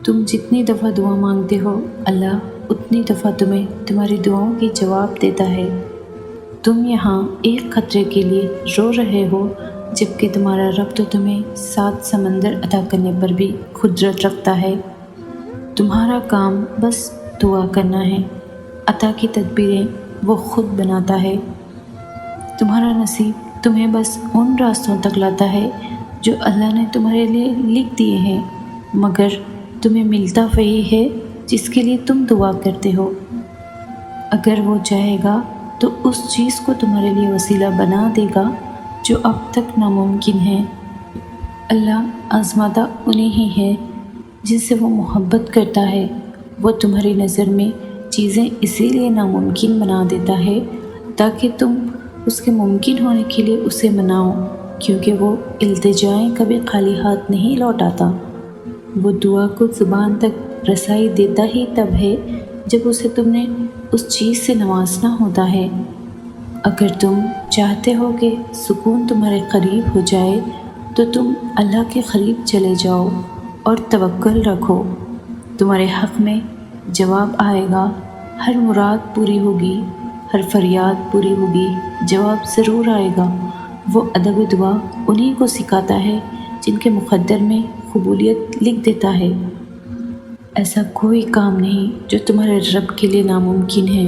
تم جتنی دفعہ دعا مانگتے ہو اللہ اتنی دفعہ تمہیں تمہاری دعاؤں کی جواب دیتا ہے۔ تم یہاں ایک خطرے کے لیے رو رہے ہو جبکہ تمہارا رب تو تمہیں 7 سمندر عطا کرنے پر بھی قدرت رکھتا ہے۔ تمہارا کام بس دعا کرنا ہے، عطا کی تدبیریں وہ خود بناتا ہے۔ تمہارا نصیب تمہیں بس ان راستوں تک لاتا ہے جو اللہ نے تمہارے لیے لکھ دیے ہیں، مگر تمہیں ملتا وہی ہے جس کے لیے تم دعا کرتے ہو۔ اگر وہ چاہے گا تو اس چیز کو تمہارے لیے وسیلہ بنا دے گا جو اب تک ناممکن ہے۔ اللہ آزماتا انہیں ہی ہے جن سے وہ محبت کرتا ہے۔ وہ تمہاری نظر میں چیزیں اسی لیے ناممکن بنا دیتا ہے تاکہ تم اس کے ممکن ہونے کے لیے اسے مناؤ، کیونکہ وہ التجائیں کبھی خالی ہاتھ نہیں لوٹاتا۔ وہ دعا کو زبان تک رسائی دیتا ہی تب ہے جب اسے تم نے اس چیز سے نوازنا ہوتا ہے۔ اگر تم چاہتے ہو کہ سکون تمہارے قریب ہو جائے تو تم اللہ کے قریب چلے جاؤ اور توکل رکھو، تمہارے حق میں جواب آئے گا، ہر مراد پوری ہوگی، ہر فریاد پوری ہوگی، جواب ضرور آئے گا۔ وہ ادب دعا انہی کو سکھاتا ہے جن کے مقدر میں قبولیت لکھ دیتا ہے۔ ایسا کوئی کام نہیں جو تمہارے رب کے لیے ناممکن ہے۔